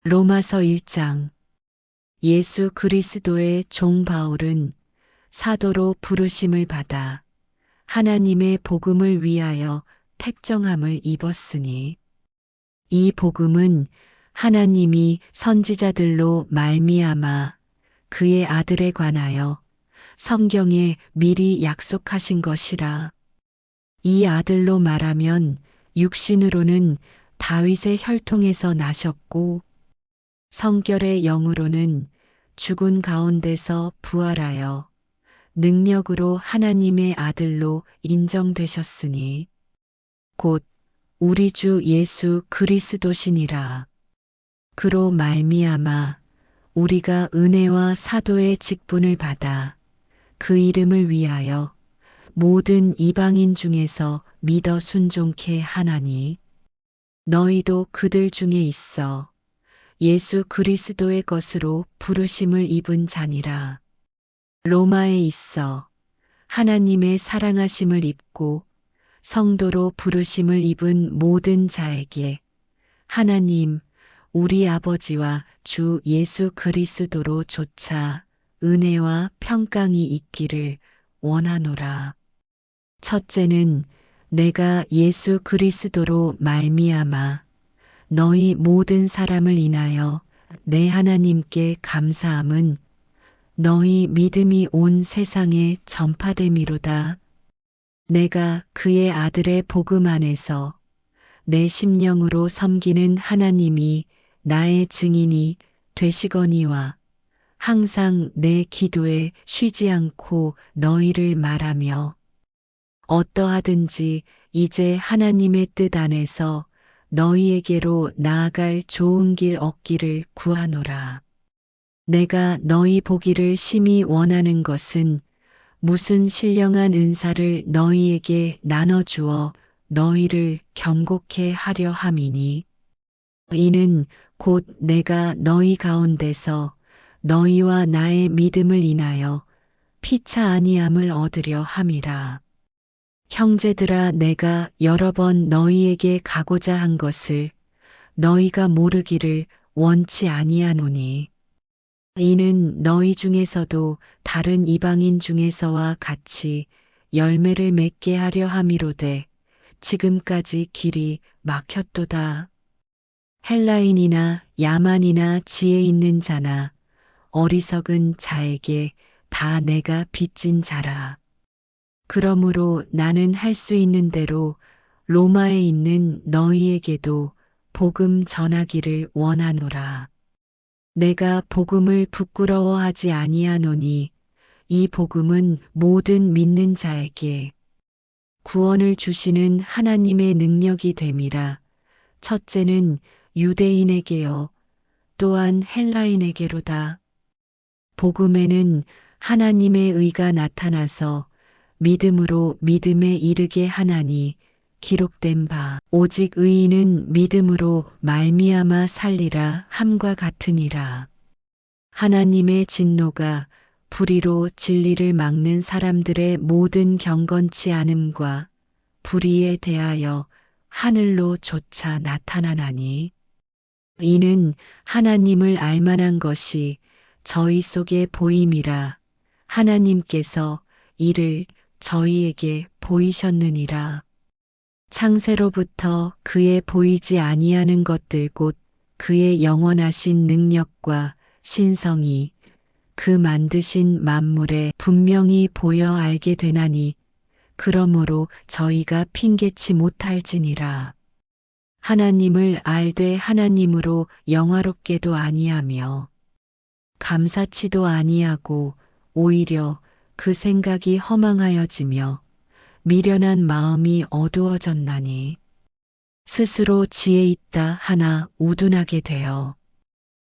로마서 1장. 예수 그리스도의 종 바울은 사도로 부르심을 받아 하나님의 복음을 위하여 택정함을 입었으니 이 복음은 하나님이 선지자들로 말미암아 그의 아들에 관하여 성경에 미리 약속하신 것이라. 이 아들로 말하면 육신으로는 다윗의 혈통에서 나셨고 성결의 영으로는 죽은 가운데서 부활하여 능력으로 하나님의 아들로 인정되셨으니 곧 우리 주 예수 그리스도시니라. 그로 말미암아 우리가 은혜와 사도의 직분을 받아 그 이름을 위하여 모든 이방인 중에서 믿어 순종케 하나니 너희도 그들 중에 있어 예수 그리스도의 것으로 부르심을 입은 자니라. 로마에 있어 하나님의 사랑하심을 입고 성도로 부르심을 입은 모든 자에게 하나님 우리 아버지와 주 예수 그리스도로 조차 은혜와 평강이 있기를 원하노라. 첫째는 내가 예수 그리스도로 말미암아 너희 모든 사람을 인하여 내 하나님께 감사함은 너희 믿음이 온 세상에 전파됨이로다. 내가 그의 아들의 복음 안에서 내 심령으로 섬기는 하나님이 나의 증인이 되시거니와 항상 내 기도에 쉬지 않고 너희를 말하며 어떠하든지 이제 하나님의 뜻 안에서 너희에게로 나아갈 좋은 길 얻기를 구하노라. 내가 너희 보기를 심히 원하는 것은 무슨 신령한 은사를 너희에게 나눠주어 너희를 경고케 하려 함이니 이는 곧 내가 너희 가운데서 너희와 나의 믿음을 인하여 피차 아니함을 얻으려 함이라. 형제들아 내가 여러 번 너희에게 가고자 한 것을 너희가 모르기를 원치 아니하노니 이는 너희 중에서도 다른 이방인 중에서와 같이 열매를 맺게 하려 함이로되 지금까지 길이 막혔도다. 헬라인이나 야만이나 지혜 있는 자나 어리석은 자에게 다 내가 빚진 자라. 그러므로 나는 할 수 있는 대로 로마에 있는 너희에게도 복음 전하기를 원하노라. 내가 복음을 부끄러워하지 아니하노니 이 복음은 모든 믿는 자에게 구원을 주시는 하나님의 능력이 됨이라. 첫째는 유대인에게요 또한 헬라인에게로다. 복음에는 하나님의 의가 나타나서 믿음으로 믿음에 이르게 하나니 기록된 바 오직 의인은 믿음으로 말미암아 살리라 함과 같으니라. 하나님의 진노가 불의로 진리를 막는 사람들의 모든 경건치 않음과 불의에 대하여 하늘로 조차 나타나나니 이는 하나님을 알만한 것이 저희 속에 보임이라. 하나님께서 이를 저희에게 보이셨느니라. 창세로부터 그의 보이지 아니하는 것들 곧 그의 영원하신 능력과 신성이 그 만드신 만물에 분명히 보여 알게 되나니 그러므로 저희가 핑계치 못할지니라. 하나님을 알되 하나님으로 영화롭게도 아니하며 감사치도 아니하고 오히려 그 생각이 허망하여지며 미련한 마음이 어두워졌나니 스스로 지혜 있다 하나 우둔하게 되어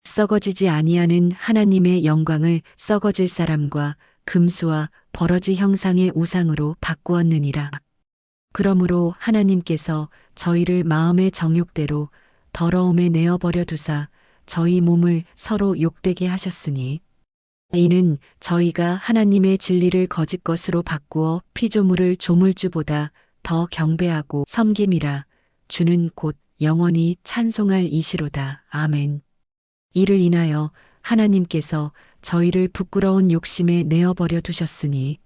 썩어지지 아니하는 하나님의 영광을 썩어질 사람과 금수와 버러지 형상의 우상으로 바꾸었느니라. 그러므로 하나님께서 저희를 마음의 정욕대로 더러움에 내어버려 두사 저희 몸을 서로 욕되게 하셨으니 이는 저희가 하나님의 진리를 거짓 것으로 바꾸어 피조물을 조물주보다 더 경배하고 섬김이라. 주는 곧 영원히 찬송할 이시로다. 아멘. 이를 인하여 하나님께서 저희를 부끄러운 욕심에 내어버려 두셨으니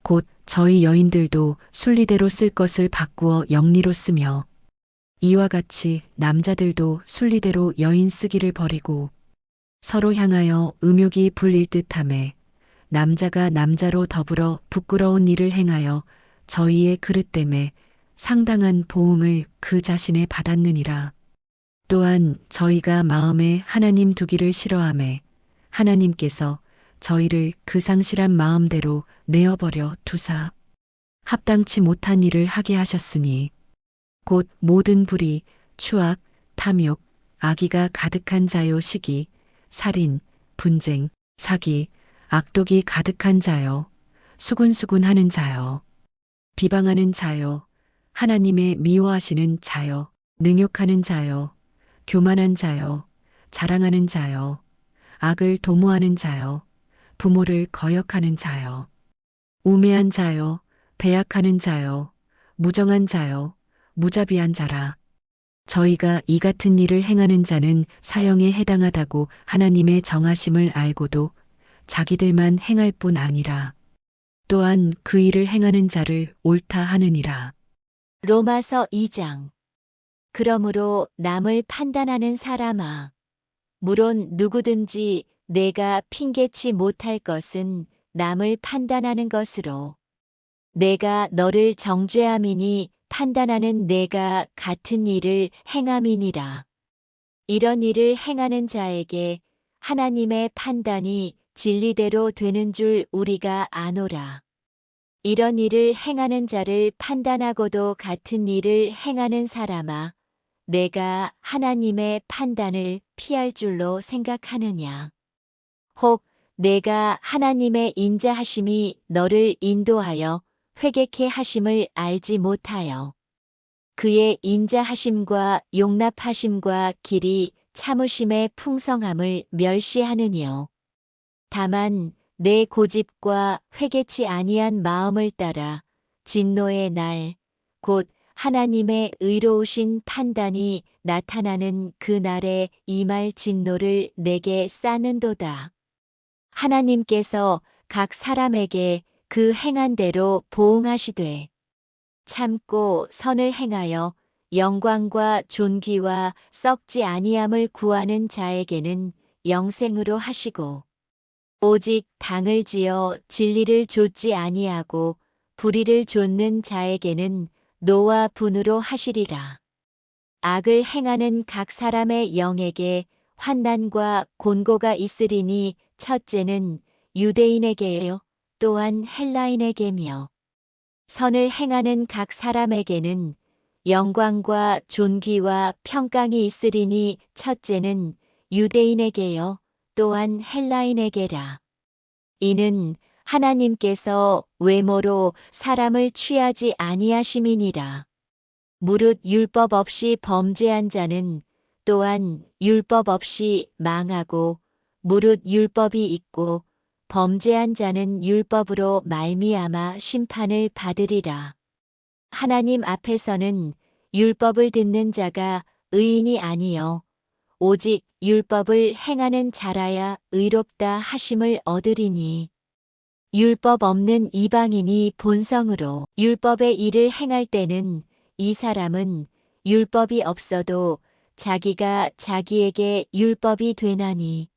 곧 저희 여인들도 순리대로 쓸 것을 바꾸어 영리로 쓰며 이와 같이 남자들도 순리대로 여인 쓰기를 버리고 서로 향하여 음욕이 불릴 듯하매 남자가 남자로 더불어 부끄러운 일을 행하여 저희의 그릇됨에 상당한 보응을 그 자신에 받았느니라. 또한 저희가 마음에 하나님 두기를 싫어하매 하나님께서 저희를 그 상실한 마음대로 내어버려 두사 합당치 못한 일을 하게 하셨으니 곧 모든 불의, 추악, 탐욕, 악의가 가득한 자요 시기, 살인, 분쟁, 사기, 악독이 가득한 자요, 수군수군하는 자요, 비방하는 자요, 하나님의 미워하시는 자요, 능욕하는 자요, 교만한 자요, 자랑하는 자요, 악을 도모하는 자요, 부모를 거역하는 자요, 우매한 자요, 배약하는 자요, 무정한 자요, 무자비한 자라. 저희가 이 같은 일을 행하는 자는 사형에 해당하다고 하나님의 정하심을 알고도 자기들만 행할 뿐 아니라 또한 그 일을 행하는 자를 옳다 하느니라. 로마서 2장. 그러므로 남을 판단하는 사람아, 물론 누구든지 내가 핑계치 못할 것은 남을 판단하는 것으로 내가 너를 정죄함이니 판단하는 내가 같은 일을 행함이니라. 이런 일을 행하는 자에게 하나님의 판단이 진리대로 되는 줄 우리가 아노라. 이런 일을 행하는 자를 판단하고도 같은 일을 행하는 사람아, 내가 하나님의 판단을 피할 줄로 생각하느냐. 혹 내가 하나님의 인자하심이 너를 인도하여 회개케 하심을 알지 못하여 그의 인자하심과 용납하심과 길이 참으심의 풍성함을 멸시하느니요. 다만 내 고집과 회개치 아니한 마음을 따라 진노의 날, 곧 하나님의 의로우신 판단이 나타나는 그 날에 임할 진노를 내게 쌓는도다. 하나님께서 각 사람에게 그 행한 대로 보응하시되 참고 선을 행하여 영광과 존귀와 썩지 아니함을 구하는 자에게는 영생으로 하시고 오직 당을 지어 진리를 좇지 아니하고 불의를 좇는 자에게는 노와 분으로 하시리라. 악을 행하는 각 사람의 영에게 환난과 곤고가 있으리니 첫째는 유대인에게요 또한 헬라인에게며 선을 행하는 각 사람에게는 영광과 존귀와 평강이 있으리니 첫째는 유대인에게요 또한 헬라인에게라. 이는 하나님께서 외모로 사람을 취하지 아니하심이니라. 무릇 율법 없이 범죄한 자는 또한 율법 없이 망하고 무릇 율법이 있고 범죄한 자는 율법으로 말미암아 심판을 받으리라. 하나님 앞에서는 율법을 듣는 자가 의인이 아니요 오직 율법을 행하는 자라야 의롭다 하심을 얻으리니 율법 없는 이방인이 본성으로 율법의 일을 행할 때는 이 사람은 율법이 없어도 자기가 자기에게 율법이 되나니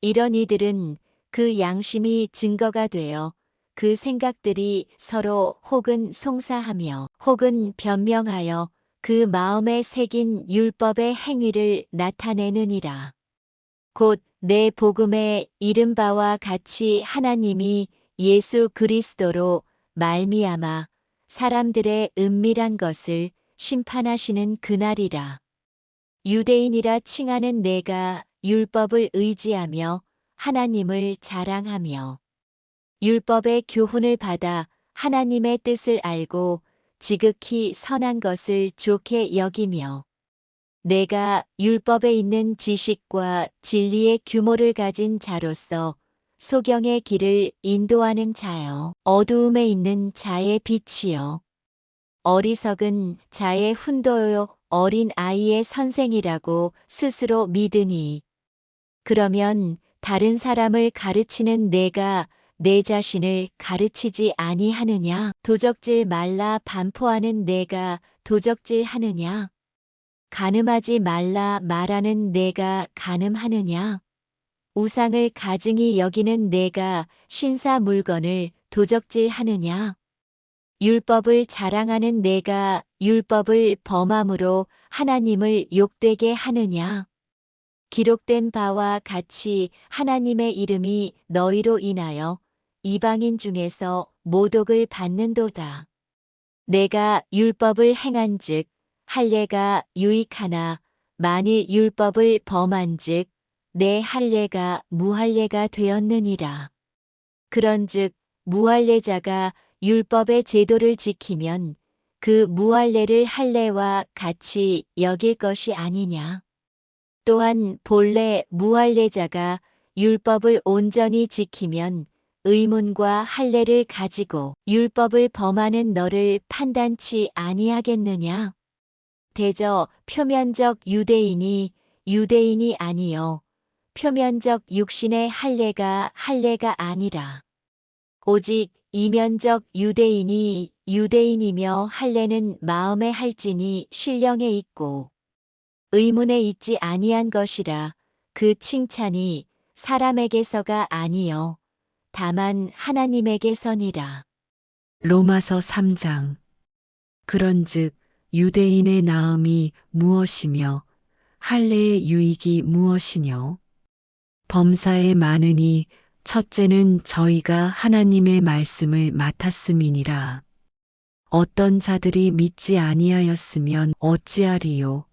이런 이들은 그 양심이 증거가 되어 그 생각들이 서로 혹은 송사하며 혹은 변명하여 그 마음에 새긴 율법의 행위를 나타내느니라. 곧 내 복음에 이른 바와 같이 하나님이 예수 그리스도로 말미암아 사람들의 은밀한 것을 심판하시는 그날이라. 유대인이라 칭하는 내가 율법을 의지하며 하나님을 자랑하며 율법의 교훈을 받아 하나님의 뜻을 알고 지극히 선한 것을 좋게 여기며 내가 율법에 있는 지식과 진리의 규모를 가진 자로서 소경의 길을 인도하는 자여 어두움에 있는 자의 빛이요 어리석은 자의 훈도요 어린 아이의 선생이라고 스스로 믿으니 그러면 다른 사람을 가르치는 내가 내 자신을 가르치지 아니하느냐? 도적질 말라 반포하는 내가 도적질 하느냐? 간음하지 말라 말하는 내가 간음하느냐? 우상을 가증히 여기는 내가 신사 물건을 도적질 하느냐? 율법을 자랑하는 내가 율법을 범함으로 하나님을 욕되게 하느냐? 기록된 바와 같이 하나님의 이름이 너희로 인하여 이방인 중에서 모독을 받는도다. 내가 율법을 행한즉 할례가 유익하나 만일 율법을 범한즉 내 할례가 무할례가 되었느니라. 그런즉 무할례자가 율법의 제도를 지키면 그 무할례를 할례와 같이 여길 것이 아니냐. 또한 본래 무할례자가 율법을 온전히 지키면 의문과 할례를 가지고 율법을 범하는 너를 판단치 아니하겠느냐. 대저 표면적 유대인이 유대인이 아니요 표면적 육신의 할례가 할례가 아니라 오직 이면적 유대인이 유대인이며 할례는 마음에 할지니 신령에 있고 의문에 있지 아니한 것이라. 그 칭찬이 사람에게서가 아니요 다만 하나님에게서니라. 로마서 3장. 그런즉 유대인의 나음이 무엇이며 할례의 유익이 무엇이뇨? 범사에 많으니 첫째는 저희가 하나님의 말씀을 맡았음이니라. 어떤 자들이 믿지 아니하였으면 어찌하리요?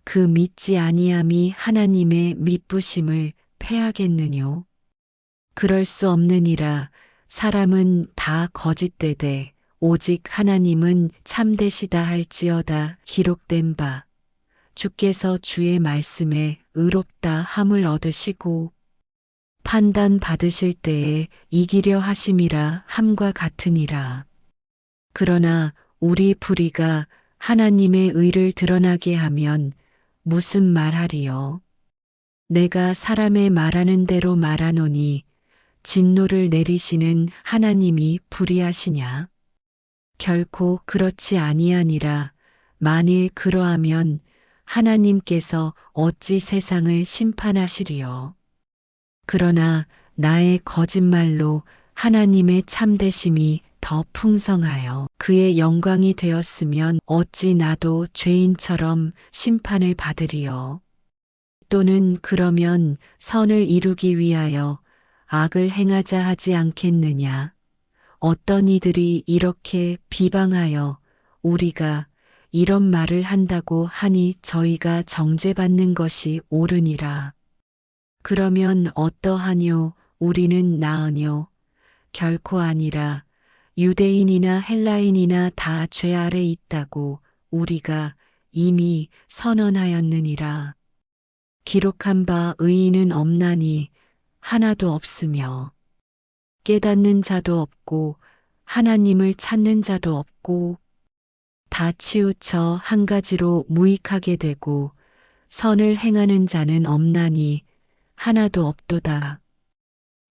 그 믿지 아니함이 하나님의 믿부심을 패하겠느뇨? 그럴 수 없느니라. 사람은 다 거짓되되 오직 하나님은 참되시다 할지어다. 기록된 바 주께서 주의 말씀에 의롭다 함을 얻으시고 판단 받으실 때에 이기려 하심이라 함과 같으니라. 그러나 우리 불의가 하나님의 의를 드러나게 하면 무슨 말하리요? 내가 사람의 말하는 대로 말하노니 진노를 내리시는 하나님이 불의하시냐? 결코 그렇지 아니하니라. 만일 그러하면 하나님께서 어찌 세상을 심판하시리요? 그러나 나의 거짓말로 하나님의 참되심이 더 풍성하여 그의 영광이 되었으면 어찌 나도 죄인처럼 심판을 받으리요? 또는 그러면 선을 이루기 위하여 악을 행하자 하지 않겠느냐? 어떤 이들이 이렇게 비방하여 우리가 이런 말을 한다고 하니 저희가 정죄받는 것이 옳으니라. 그러면 어떠하뇨? 우리는 나으뇨? 결코 아니라. 유대인이나 헬라인이나 다 죄 아래 있다고 우리가 이미 선언하였느니라. 기록한 바 의인은 없나니 하나도 없으며 깨닫는 자도 없고 하나님을 찾는 자도 없고 다 치우쳐 한 가지로 무익하게 되고 선을 행하는 자는 없나니 하나도 없도다.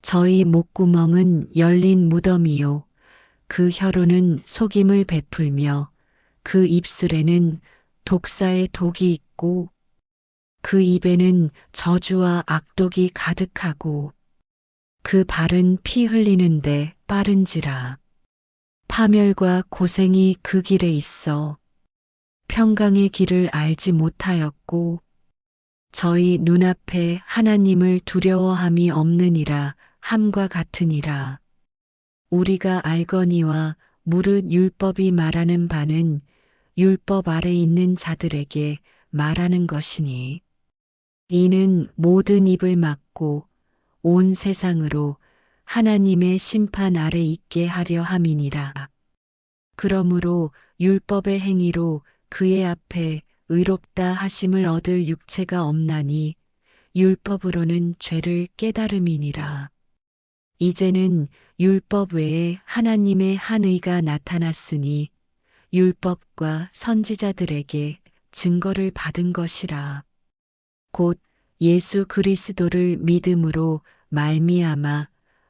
저희 목구멍은 열린 무덤이요 그 혀로는 속임을 베풀며 그 입술에는 독사의 독이 있고 그 입에는 저주와 악독이 가득하고 그 발은 피 흘리는데 빠른지라. 파멸과 고생이 그 길에 있어 평강의 길을 알지 못하였고 저희 눈앞에 하나님을 두려워함이 없느니라 함과 같으니라. 우리가 알거니와 무릇 율법이 말하는 바는 율법 아래 있는 자들에게 말하는 것이니 이는 모든 입을 막고 온 세상으로 하나님의 심판 아래 있게 하려 함이니라. 그러므로 율법의 행위로 그의 앞에 의롭다 하심을 얻을 육체가 없나니 율법으로는 죄를 깨달음이니라. 이제는 율법 외에 하나님의 한 의가 나타났으니 율법과 선지자들에게 증거를 받은 것이라. 곧 예수 그리스도를 믿음으로 말미암아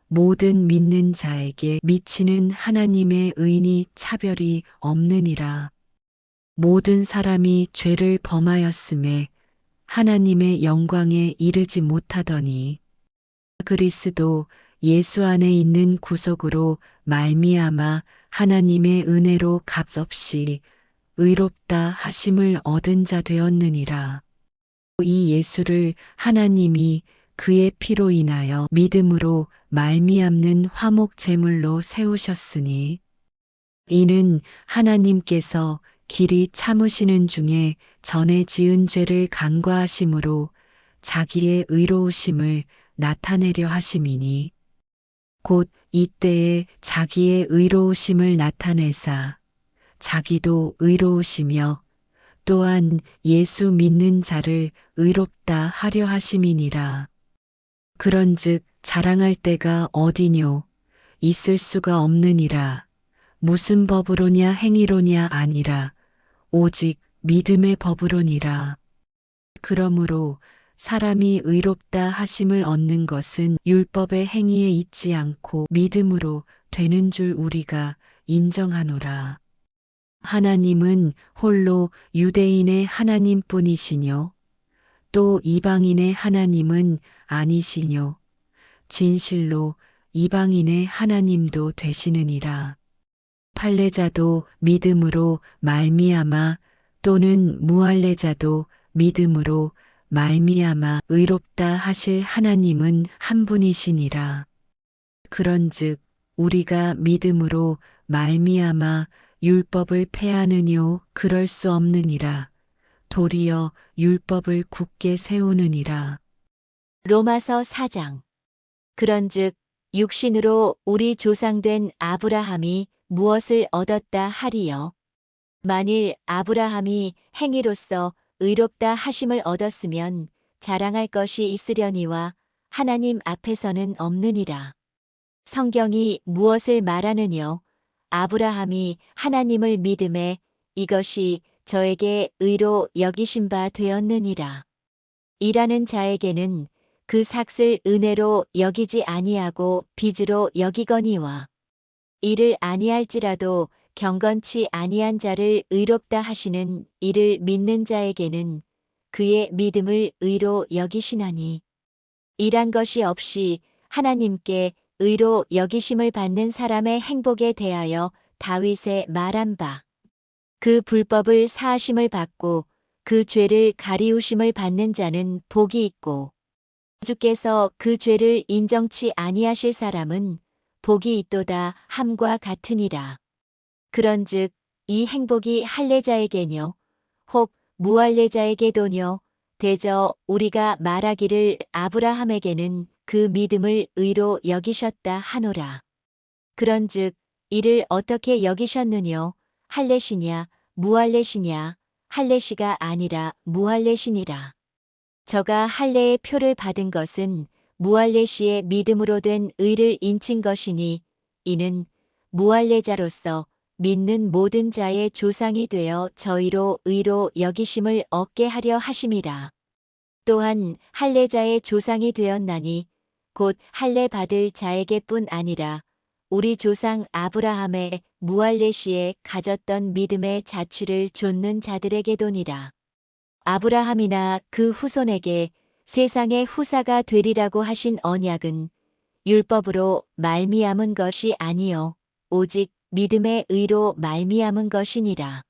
모든 믿는 자에게 미치는 하나님의 의인이 차별이 없느니라. 모든 사람이 죄를 범하였음에 하나님의 영광에 이르지 못하더니 그리스도 예수 안에 있는 구속으로 말미암아 하나님의 은혜로 값없이 의롭다 하심을 얻은 자 되었느니라. 이 예수를 하나님이 그의 피로 인하여 믿음으로 말미암는 화목 제물로 세우셨으니 이는 하나님께서 길이 참으시는 중에 전에 지은 죄를 간과하심으로 자기의 의로우심을 나타내려 하심이니 곧 이때에 자기의 의로우심을 나타내사 자기도 의로우시며 또한 예수 믿는 자를 의롭다 하려 하심이니라. 그런즉 자랑할 때가 어디뇨? 있을 수가 없느니라. 무슨 법으로냐 행위로냐 아니라 오직 믿음의 법으로니라. 그러므로 사람이 의롭다 하심을 얻는 것은 율법의 행위에 있지 않고 믿음으로 되는 줄 우리가 인정하노라. 하나님은 홀로 유대인의 하나님뿐이시뇨. 또 이방인의 하나님은 아니시뇨. 진실로 이방인의 하나님도 되시느니라. 할례자도 믿음으로 말미암아 또는 무할례자도 믿음으로 말미암아 의롭다 하실 하나님은 한 분이시니라. 그런즉 우리가 믿음으로 말미암아 율법을 폐하느뇨 그럴 수 없느니라. 도리어 율법을 굳게 세우느니라. 로마서 4장. 그런즉 육신으로 우리 조상된 아브라함이 무엇을 얻었다 하리요. 만일 아브라함이 행위로서 의롭다 하심을 얻었으면 자랑할 것이 있으려니와 하나님 앞에서는 없느니라. 성경이 무엇을 말하느뇨? 아브라함이 하나님을 믿음에 이것이 저에게 의로 여기신 바 되었느니라. 일하는 자에게는 그 삭을 은혜로 여기지 아니하고 빚으로 여기거니와 이를 아니할지라도 경건치 아니한 자를 의롭다 하시는 이를 믿는 자에게는 그의 믿음을 의로 여기시나니 일한 것이 없이 하나님께 의로 여기심을 받는 사람의 행복에 대하여 다윗의 말한 바 그 불법을 사하심을 받고 그 죄를 가리우심을 받는 자는 복이 있고 주께서 그 죄를 인정치 아니하실 사람은 복이 있도다 함과 같으니라. 그런즉 이 행복이 할례자에게뇨 혹 무할례자에게도뇨 대저 우리가 말하기를 아브라함에게는 그 믿음을 의로 여기셨다 하노라. 그런즉 이를 어떻게 여기셨느뇨? 할례시냐 무할례시냐? 할례시가 아니라 무할례시니라. 저가 할례의 표를 받은 것은 무할례시의 믿음으로 된 의를 인친 것이니 이는 무할례자로서 믿는 모든 자의 조상이 되어 저희로 의로 여기심을 얻게 하려 하심이라. 또한 할례자의 조상이 되었나니 곧 할례 받을 자에게뿐 아니라 우리 조상 아브라함의 무할례시에 가졌던 믿음의 자취를 좇는 자들에게도니라. 아브라함이나 그 후손에게 세상의 후사가 되리라고 하신 언약은 율법으로 말미암은 것이 아니요 오직 믿음의 의로 말미암은 것이니라.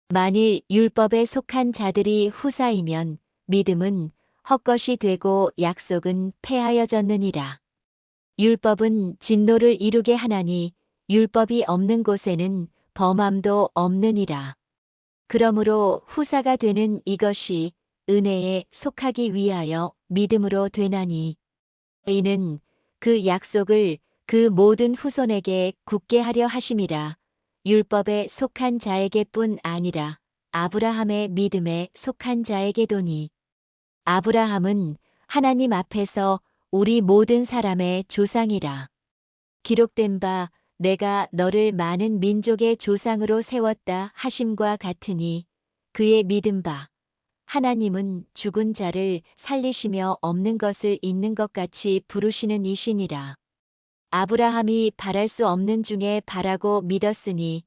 만일 율법에 속한 자들이 후사이면 믿음은 헛것이 되고 약속은 폐하여졌느니라. 율법은 진노를 이루게 하나니 율법이 없는 곳에는 범함도 없느니라. 그러므로 후사가 되는 이것이 은혜에 속하기 위하여 믿음으로 되나니 이는 그 약속을 그 모든 후손에게 굳게 하려 하심이라. 율법에 속한 자에게뿐 아니라 아브라함의 믿음에 속한 자에게도니 아브라함은 하나님 앞에서 우리 모든 사람의 조상이라. 기록된 바 내가 너를 많은 민족의 조상으로 세웠다 하심과 같으니 그의 믿은 바 하나님은 죽은 자를 살리시며 없는 것을 있는 것 같이 부르시는 이시니라. 아브라함이 바랄 수 없는 중에 바라고 믿었으니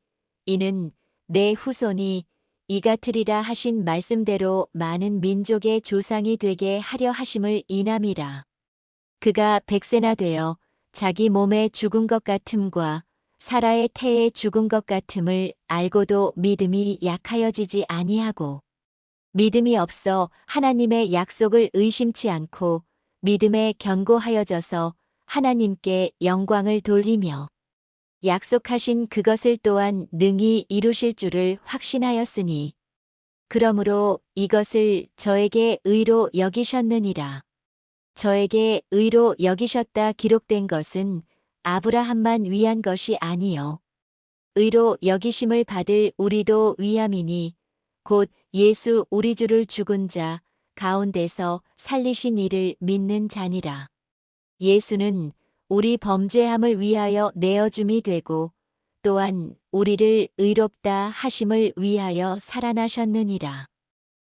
이는 내 후손이 이같으리라 하신 말씀대로 많은 민족의 조상이 되게 하려 하심을 인함이라. 그가 100세나 되어 자기 몸에 죽은 것 같음과 사라의 태에 죽은 것 같음을 알고도 믿음이 약하여지지 아니하고 믿음이 없어 하나님의 약속을 의심치 않고 믿음에 견고하여져서 하나님께 영광을 돌리며 약속하신 그것을 또한 능히 이루실 줄을 확신하였으니 그러므로 이것을 저에게 의로 여기셨느니라. 저에게 의로 여기셨다 기록된 것은 아브라함만 위한 것이 아니요 의로 여기심을 받을 우리도 위함이니 곧 예수 우리 주를 죽은 자 가운데서 살리신 이를 믿는 자니라. 예수는 우리 범죄함을 위하여 내어줌이 되고 또한 우리를 의롭다 하심을 위하여 살아나셨느니라.